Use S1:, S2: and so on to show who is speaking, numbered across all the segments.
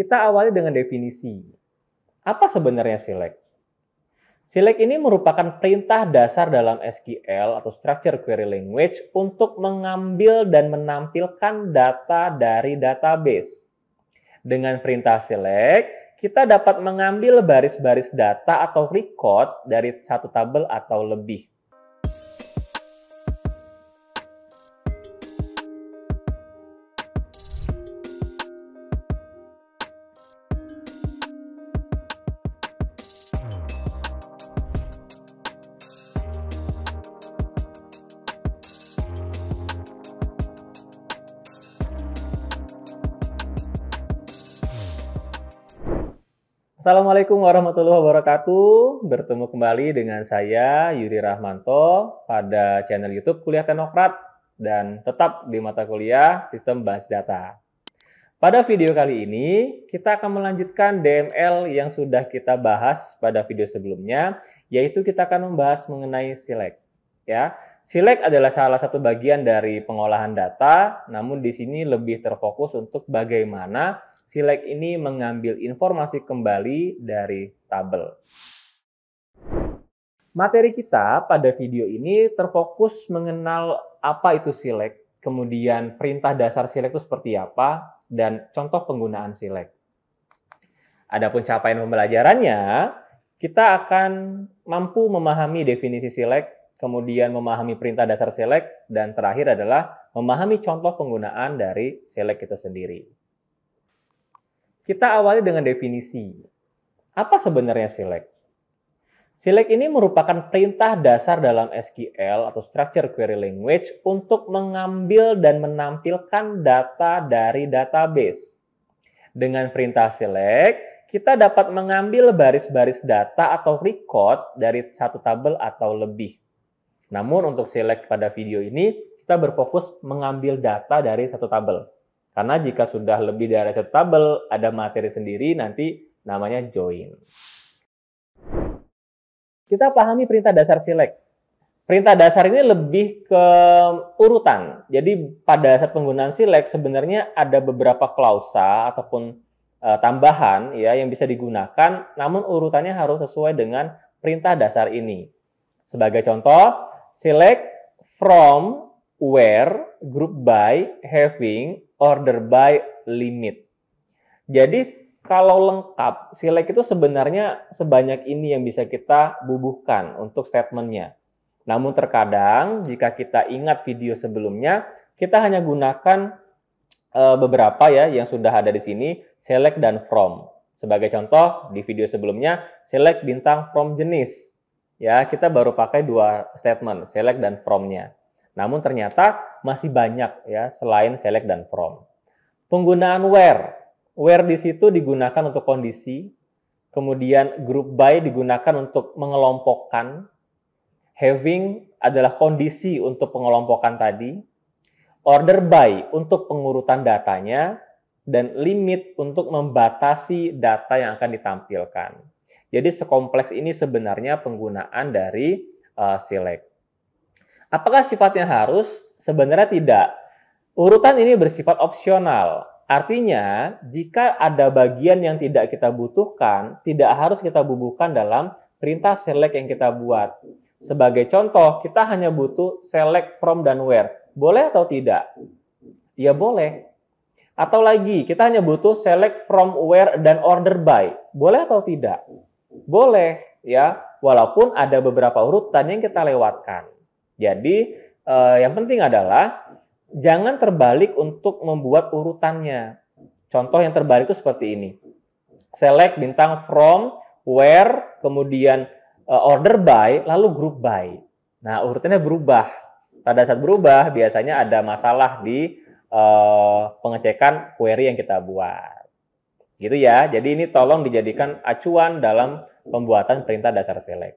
S1: Kita awali dengan definisi. Apa sebenarnya select? Select ini merupakan perintah dasar dalam SQL atau Structured Query Language untuk mengambil dan menampilkan data dari database. Dengan perintah select, kita dapat mengambil baris-baris data atau record dari satu tabel atau lebih. Assalamualaikum warahmatullahi wabarakatuh. Bertemu kembali dengan saya Yudi Rahmanto pada channel YouTube Kuliah Teknokrat dan tetap di mata kuliah Sistem Basis Data. Pada video kali ini kita akan melanjutkan DML yang sudah kita bahas pada video sebelumnya, yaitu kita akan membahas mengenai select. Ya, select adalah salah satu bagian dari pengolahan data, namun di sini lebih terfokus untuk bagaimana select ini mengambil informasi kembali dari tabel. Materi kita pada video ini terfokus mengenal apa itu select, kemudian perintah dasar select itu seperti apa, dan contoh penggunaan select. Adapun capaian pembelajarannya, kita akan mampu memahami definisi select, kemudian memahami perintah dasar select, dan terakhir adalah memahami contoh penggunaan dari select itu sendiri. Kita awali dengan definisi. Apa sebenarnya select? Select ini merupakan perintah dasar dalam SQL atau Structured Query Language untuk mengambil dan menampilkan data dari database. Dengan perintah select, kita dapat mengambil baris-baris data atau record dari satu tabel atau lebih. Namun untuk select pada video ini, kita berfokus mengambil data dari satu tabel. Karena jika sudah lebih dari satu tabel, ada materi sendiri, nanti namanya join. Kita pahami perintah dasar select. Perintah dasar ini lebih ke urutan. Jadi pada saat penggunaan select sebenarnya ada beberapa klausa ataupun tambahan ya yang bisa digunakan, namun urutannya harus sesuai dengan perintah dasar ini. Sebagai contoh, select from, where, group by, having, order by, limit. Jadi kalau lengkap, select itu sebenarnya sebanyak ini yang bisa kita bubuhkan untuk statementnya. Namun terkadang jika kita ingat video sebelumnya, kita hanya gunakan beberapa ya yang sudah ada di sini, select dan from. Sebagai contoh di video sebelumnya, select bintang from jenis. Ya, kita baru pakai dua statement, select dan from-nya. Namun ternyata masih banyak ya selain select dan from. Penggunaan where. Where di situ digunakan untuk kondisi. Kemudian group by digunakan untuk mengelompokkan. Having adalah kondisi untuk pengelompokan tadi. Order by untuk pengurutan datanya. Dan limit untuk membatasi data yang akan ditampilkan. Jadi sekompleks ini sebenarnya penggunaan dari select. Apakah sifatnya harus? Sebenarnya tidak. Urutan ini bersifat opsional. Artinya, jika ada bagian yang tidak kita butuhkan, tidak harus kita bubuhkan dalam perintah select yang kita buat. Sebagai contoh, kita hanya butuh select from dan where. Boleh atau tidak? Ya boleh. Atau lagi, kita hanya butuh select from, where, dan order by. Boleh atau tidak? Boleh. Ya, walaupun ada beberapa urutan yang kita lewatkan. Jadi, yang penting adalah jangan terbalik untuk membuat urutannya. Contoh yang terbalik itu seperti ini. Select bintang from, where, kemudian order by, lalu group by. Nah, urutannya berubah. Pada saat berubah, biasanya ada masalah di pengecekan query yang kita buat. Gitu ya. Jadi ini tolong dijadikan acuan dalam pembuatan perintah dasar select.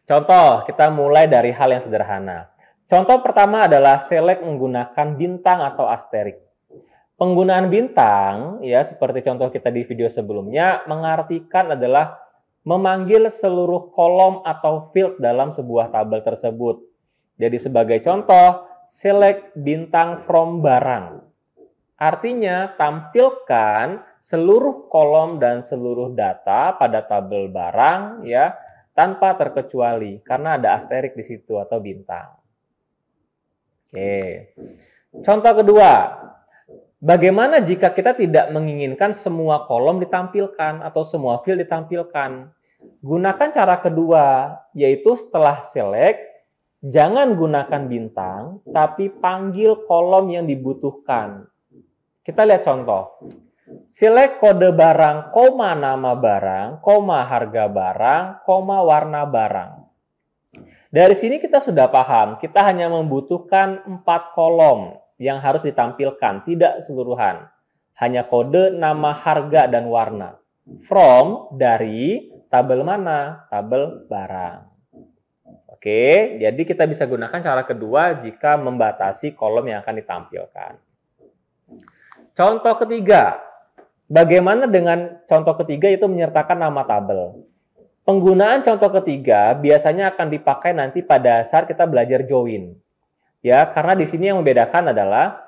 S1: Contoh, kita mulai dari hal yang sederhana. Contoh pertama adalah select menggunakan bintang atau asterik. Penggunaan bintang, ya seperti contoh kita di video sebelumnya, mengartikan adalah memanggil seluruh kolom atau field dalam sebuah tabel tersebut. Jadi sebagai contoh, select bintang from barang. Artinya tampilkan seluruh kolom dan seluruh data pada tabel barang ya tanpa terkecuali karena ada asterik di situ atau bintang. Oke. Contoh kedua, bagaimana jika kita tidak menginginkan semua kolom ditampilkan atau semua field ditampilkan? Gunakan cara kedua, yaitu setelah select, jangan gunakan bintang, tapi panggil kolom yang dibutuhkan. Kita lihat contoh. Select kode barang, koma nama barang, koma harga barang, koma warna barang. Dari sini kita sudah paham, kita hanya membutuhkan 4 kolom yang harus ditampilkan, tidak keseluruhan. Hanya kode, nama, harga, dan warna. From, dari, tabel mana? Tabel barang. Oke, jadi kita bisa gunakan cara kedua jika membatasi kolom yang akan ditampilkan. Contoh ketiga, bagaimana dengan contoh ketiga itu menyertakan nama tabel? Penggunaan contoh ketiga biasanya akan dipakai nanti pada saat kita belajar join. Ya, karena di sini yang membedakan adalah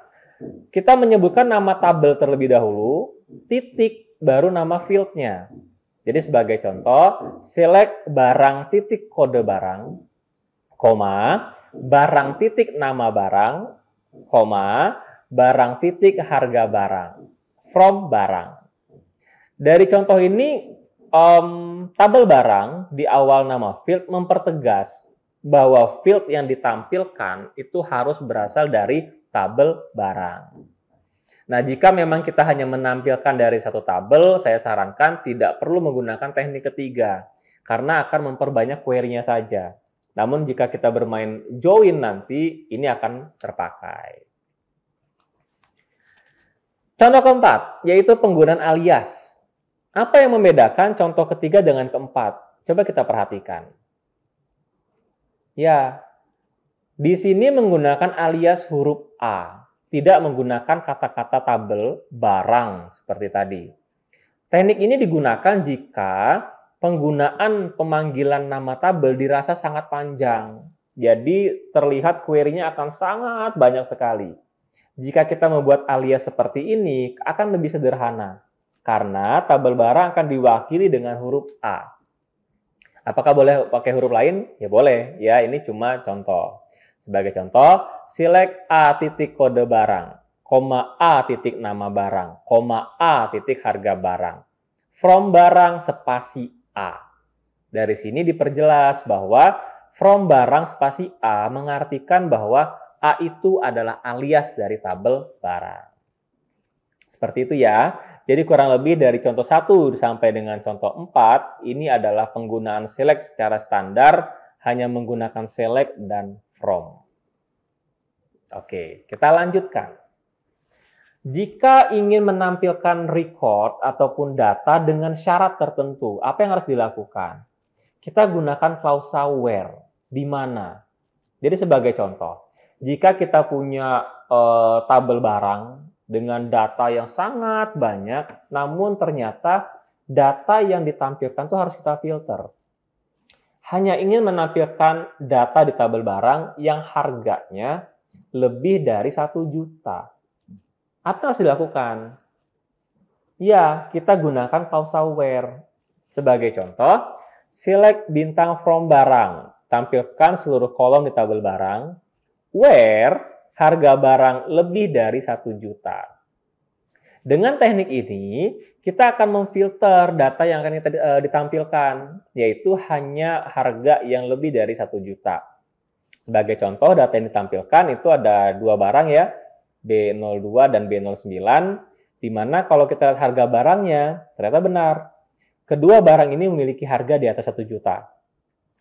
S1: kita menyebutkan nama tabel terlebih dahulu, titik baru nama fieldnya. Jadi sebagai contoh, select barang titik kode barang, koma, barang titik nama barang, koma, barang titik harga barang, from barang. Dari contoh ini, tabel barang di awal nama field mempertegas bahwa field yang ditampilkan itu harus berasal dari tabel barang. Nah, jika memang kita hanya menampilkan dari satu tabel, saya sarankan tidak perlu menggunakan teknik ketiga, karena akan memperbanyak query-nya saja. Namun, jika kita bermain join nanti, ini akan terpakai. Contoh keempat, yaitu penggunaan alias. Apa yang membedakan contoh ketiga dengan keempat? Coba kita perhatikan. Ya, di sini menggunakan alias huruf A, tidak menggunakan kata-kata tabel barang seperti tadi. Teknik ini digunakan jika penggunaan pemanggilan nama tabel dirasa sangat panjang. Jadi terlihat query-nya akan sangat banyak sekali. Jika kita membuat alias seperti ini, akan lebih sederhana. Karena tabel barang akan diwakili dengan huruf A. Apakah boleh pakai huruf lain? Ya boleh. Ya, ini cuma contoh. Sebagai contoh, select A titik kode barang, koma A titik nama barang, koma A titik harga barang. From barang spasi A. Dari sini diperjelas bahwa from barang spasi A mengartikan bahwa A itu adalah alias dari tabel barang. Seperti itu ya. Jadi kurang lebih dari contoh 1 sampai dengan contoh 4, ini adalah penggunaan select secara standar, hanya menggunakan select dan from. Oke, kita lanjutkan. Jika ingin menampilkan record ataupun data dengan syarat tertentu, apa yang harus dilakukan? Kita gunakan klausa where, di mana. Jadi sebagai contoh, jika kita punya tabel barang, dengan data yang sangat banyak, namun ternyata data yang ditampilkan itu harus kita filter. Hanya ingin menampilkan data di tabel barang yang harganya lebih dari 1 juta. Apa yang harus dilakukan? Ya, kita gunakan klausa where. Sebagai contoh, select bintang from barang, tampilkan seluruh kolom di tabel barang, where harga barang lebih dari 1 juta. Dengan teknik ini, kita akan memfilter data yang akan ditampilkan, yaitu hanya harga yang lebih dari 1 juta. Sebagai contoh, data yang ditampilkan itu ada 2 barang ya, B02 dan B09, di mana kalau kita lihat harga barangnya, ternyata benar. Kedua barang ini memiliki harga di atas 1 juta.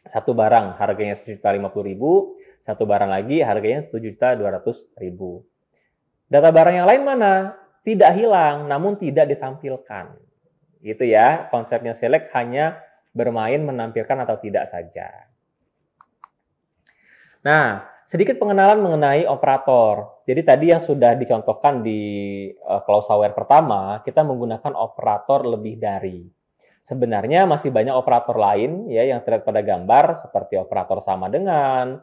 S1: Satu barang harganya 1.050.000, satu barang lagi harganya 7.200.000. Data barang yang lain mana? Tidak hilang, namun tidak ditampilkan. Gitu ya, konsepnya select hanya bermain menampilkan atau tidak saja. Nah, sedikit pengenalan mengenai operator. Jadi tadi yang sudah dicontohkan di klausa where pertama, kita menggunakan operator lebih dari. Sebenarnya masih banyak operator lain ya yang terlihat pada gambar seperti operator sama dengan,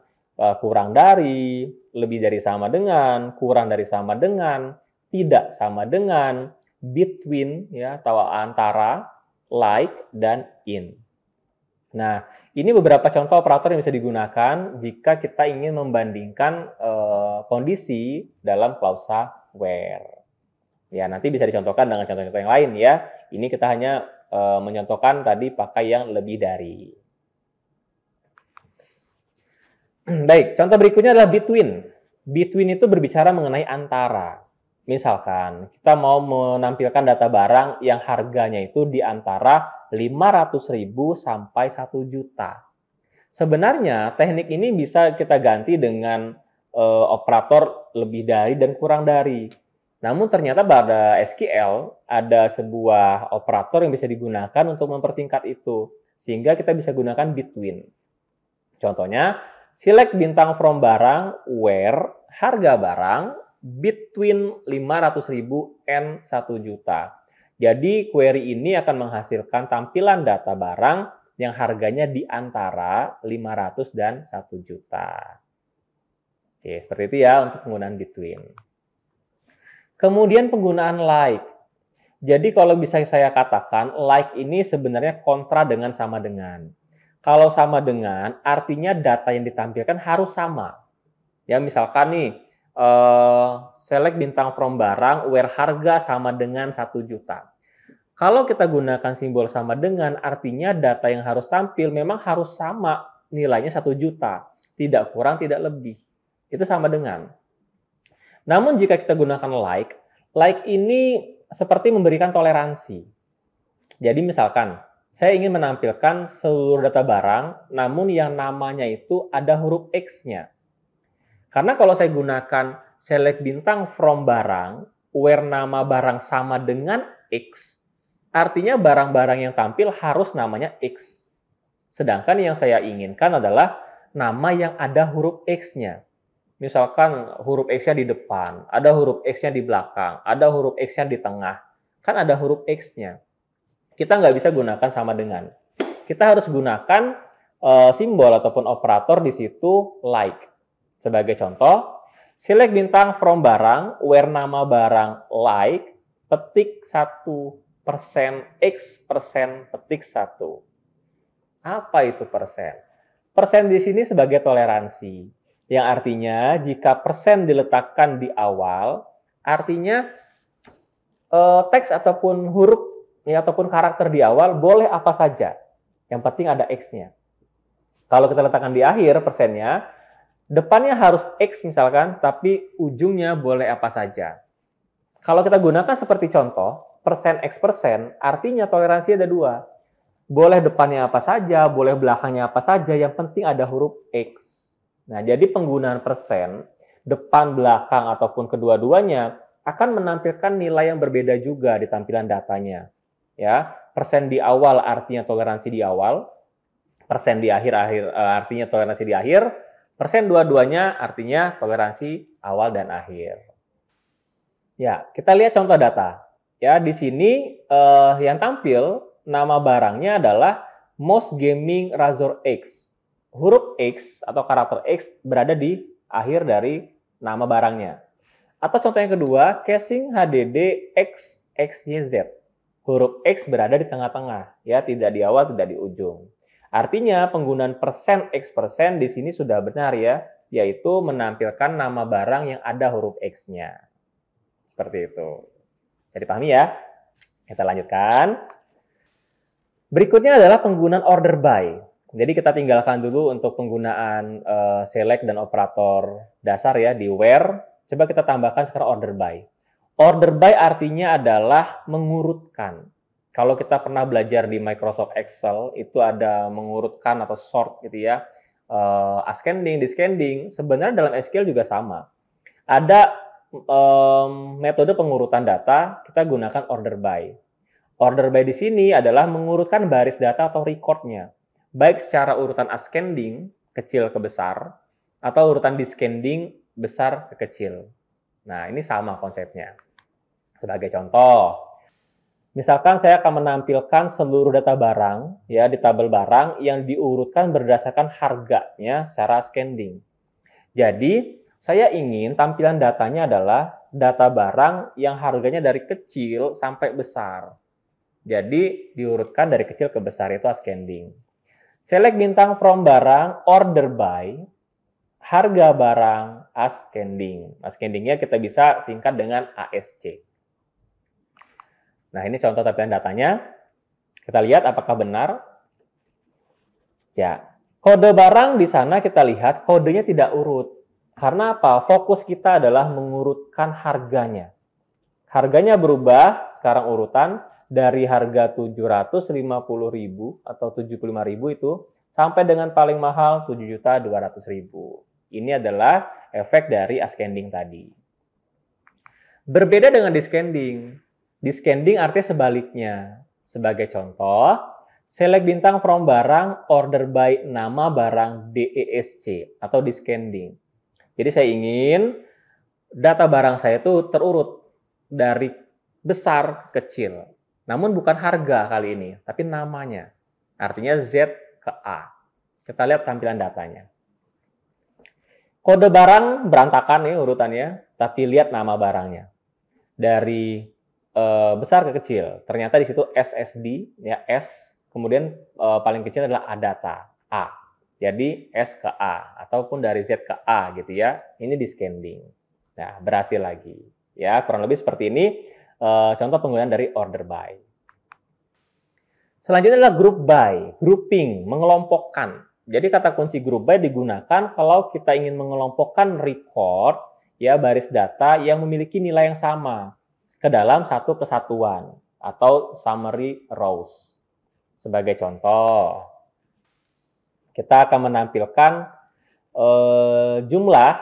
S1: kurang dari, lebih dari sama dengan, kurang dari sama dengan, tidak sama dengan, between ya atau antara, like, dan in. Nah, ini beberapa contoh operator yang bisa digunakan jika kita ingin membandingkan kondisi dalam klausa where. Ya, nanti bisa dicontohkan dengan contoh-contoh yang lain ya. Ini kita hanya mencontohkan tadi pakai yang lebih dari. Baik, contoh berikutnya adalah between. Between itu berbicara mengenai antara. Misalkan, kita mau menampilkan data barang yang harganya itu di antara 500.000 sampai 1 juta. Sebenarnya, teknik ini bisa kita ganti dengan operator lebih dari dan kurang dari. Namun ternyata pada SQL ada sebuah operator yang bisa digunakan untuk mempersingkat itu. Sehingga kita bisa gunakan between. Contohnya, select bintang from barang where harga barang between 500.000 and 1 juta. Jadi query ini akan menghasilkan tampilan data barang yang harganya di antara 500 dan 1 juta. Oke, seperti itu ya untuk penggunaan between. Kemudian penggunaan like. Jadi kalau bisa saya katakan, like ini sebenarnya kontra dengan sama dengan. Kalau sama dengan, artinya data yang ditampilkan harus sama. Ya, misalkan nih, select bintang from barang where harga sama dengan 1 juta. Kalau kita gunakan simbol sama dengan, artinya data yang harus tampil memang harus sama nilainya 1 juta. Tidak kurang, tidak lebih. Itu sama dengan. Namun jika kita gunakan like ini seperti memberikan toleransi. Jadi misalkan, saya ingin menampilkan seluruh data barang, namun yang namanya itu ada huruf X-nya. Karena kalau saya gunakan select bintang from barang, where nama barang sama dengan X, artinya barang-barang yang tampil harus namanya X. Sedangkan yang saya inginkan adalah nama yang ada huruf X-nya. Misalkan huruf X-nya di depan, ada huruf X-nya di belakang, ada huruf X-nya di tengah. Kan ada huruf X-nya. Kita nggak bisa gunakan sama dengan. Kita harus gunakan simbol ataupun operator di situ like. Sebagai contoh, select bintang from barang, where nama barang like, petik 1%, X% petik 1. Apa itu persen? Persen di sini sebagai toleransi. Yang artinya jika persen diletakkan di awal, artinya teks ataupun huruf ya, ataupun karakter di awal boleh apa saja. Yang penting ada X-nya. Kalau kita letakkan di akhir persennya, depannya harus X misalkan, tapi ujungnya boleh apa saja. Kalau kita gunakan seperti contoh, persen X persen, artinya toleransi ada 2. Boleh depannya apa saja, boleh belakangnya apa saja, yang penting ada huruf X. Nah, jadi penggunaan persen, depan, belakang, ataupun kedua-duanya akan menampilkan nilai yang berbeda juga di tampilan datanya. Ya, persen di awal artinya toleransi di awal, persen di akhir artinya toleransi di akhir, persen dua-duanya artinya toleransi awal dan akhir. Ya, kita lihat contoh data. Ya, di sini yang tampil nama barangnya adalah Mouse Gaming Razor X. Huruf X atau karakter X berada di akhir dari nama barangnya. Atau contoh yang kedua, casing HDD XXYZ. Huruf X berada di tengah-tengah, ya, tidak di awal, tidak di ujung. Artinya penggunaan persen X persen di sini sudah benar ya, yaitu menampilkan nama barang yang ada huruf X-nya. Seperti itu. Jadi pahami ya? Kita lanjutkan. Berikutnya adalah penggunaan order by. Jadi kita tinggalkan dulu untuk penggunaan select dan operator dasar ya di where. Coba kita tambahkan sekarang order by. Order by artinya adalah mengurutkan. Kalau kita pernah belajar di Microsoft Excel, itu ada mengurutkan atau sort gitu ya. Ascending, descending, sebenarnya dalam SQL juga sama. Ada metode pengurutan data, kita gunakan order by. Order by di sini adalah mengurutkan baris data atau record-nya. Baik secara urutan ascending, kecil ke besar, atau urutan descending, besar ke kecil. Nah, ini sama konsepnya. Sebagai contoh, misalkan saya akan menampilkan seluruh data barang ya di tabel barang yang diurutkan berdasarkan harganya secara ascending. Jadi, saya ingin tampilan datanya adalah data barang yang harganya dari kecil sampai besar. Jadi diurutkan dari kecil ke besar, itu ascending. Select bintang from barang, order by, harga barang, ascending. Ascendingnya kita bisa singkat dengan ASC. Nah, ini contoh tampilan datanya. Kita lihat apakah benar. Ya, kode barang di sana kita lihat kodenya tidak urut. Karena apa? Fokus kita adalah mengurutkan harganya. Harganya berubah sekarang urutan dari harga 750.000 atau 75.000 itu sampai dengan paling mahal 7.200.000. Ini adalah efek dari ascending tadi. Berbeda dengan descending. Descending artinya sebaliknya. Sebagai contoh, select bintang from barang, order by nama barang DESC atau descending. Jadi saya ingin data barang saya itu terurut dari besar ke kecil. Namun bukan harga kali ini, tapi namanya. Artinya Z ke A. Kita lihat tampilan datanya. Kode barang berantakan nih urutannya, tapi lihat nama barangnya. Dari besar ke kecil. Ternyata di situ SSD, ya S, kemudian paling kecil adalah ADATA, A. Jadi S ke A, ataupun dari Z ke A gitu ya. Ini descending. Nah, berhasil lagi. Ya, kurang lebih seperti ini. Contoh penggunaan dari order by. Selanjutnya adalah group by, grouping, mengelompokkan. Jadi kata kunci group by digunakan kalau kita ingin mengelompokkan record, ya baris data yang memiliki nilai yang sama ke dalam satu kesatuan atau summary rows. Sebagai contoh, kita akan menampilkan jumlah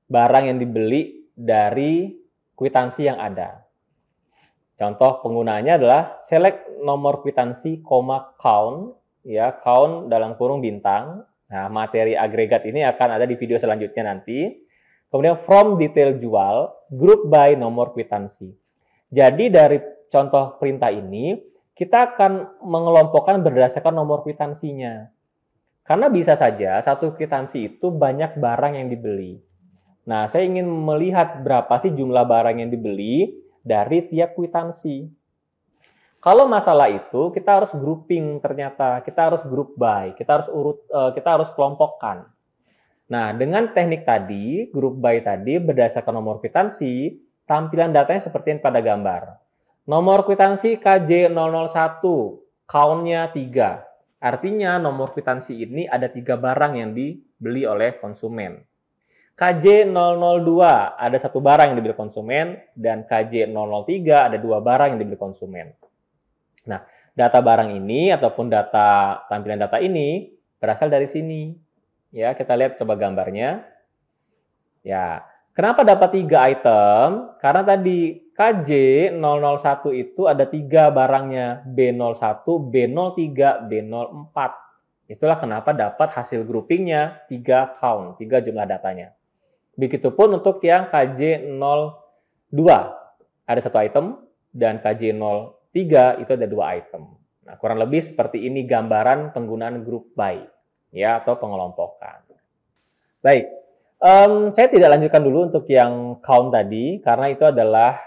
S1: barang yang dibeli dari kwitansi yang ada. Contoh penggunaannya adalah select nomor kwitansi, count, ya count dalam kurung bintang. Nah, materi agregat ini akan ada di video selanjutnya nanti. Kemudian from detail jual, group by nomor kwitansi. Jadi dari contoh perintah ini, kita akan mengelompokkan berdasarkan nomor kwitansinya. Karena bisa saja satu kwitansi itu banyak barang yang dibeli. Nah, saya ingin melihat berapa sih jumlah barang yang dibeli dari tiap kwitansi. Kalau masalah itu, kita harus grouping ternyata. Kita harus group by, kita harus kelompokkan. Nah, dengan teknik tadi, group by tadi berdasarkan nomor kwitansi, tampilan datanya seperti yang pada gambar. Nomor kwitansi KJ001, count-nya 3. Artinya nomor kwitansi ini ada 3 barang yang dibeli oleh konsumen. KJ002 ada 1 barang yang dibeli konsumen, dan KJ003 ada 2 barang yang dibeli konsumen. Nah, data barang ini ataupun data tampilan data ini berasal dari sini. Ya, kita lihat coba gambarnya. Ya, kenapa dapat 3 item? Karena tadi KJ001 itu ada 3 barangnya, B01, B03, B04. Itulah kenapa dapat hasil groupingnya 3 count, 3 jumlah datanya. Begitupun untuk yang KJ02, ada 1 item, dan KJ03 itu ada 2 item. Nah, kurang lebih seperti ini gambaran penggunaan group by, ya, atau pengelompokan. Baik, saya tidak lanjutkan dulu untuk yang count tadi, karena itu adalah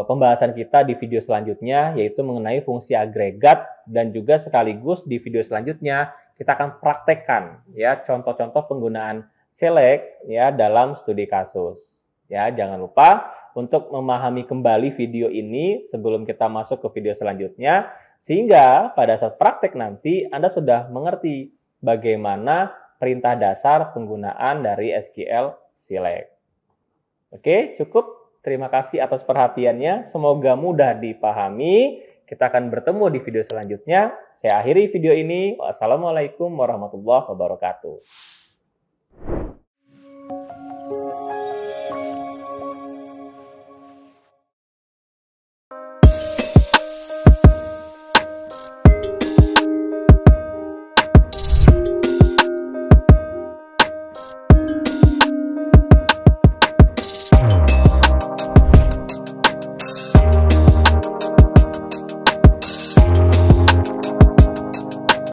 S1: pembahasan kita di video selanjutnya, yaitu mengenai fungsi agregat, dan juga sekaligus di video selanjutnya kita akan praktekkan ya contoh-contoh penggunaan select ya dalam studi kasus. Ya, jangan lupa untuk memahami kembali video ini sebelum kita masuk ke video selanjutnya, sehingga pada saat praktek nanti Anda sudah mengerti bagaimana perintah dasar penggunaan dari SQL select. Oke, cukup. Terima kasih atas perhatiannya. Semoga mudah dipahami. Kita akan bertemu di video selanjutnya. Saya akhiri video ini. Wassalamualaikum warahmatullahi wabarakatuh.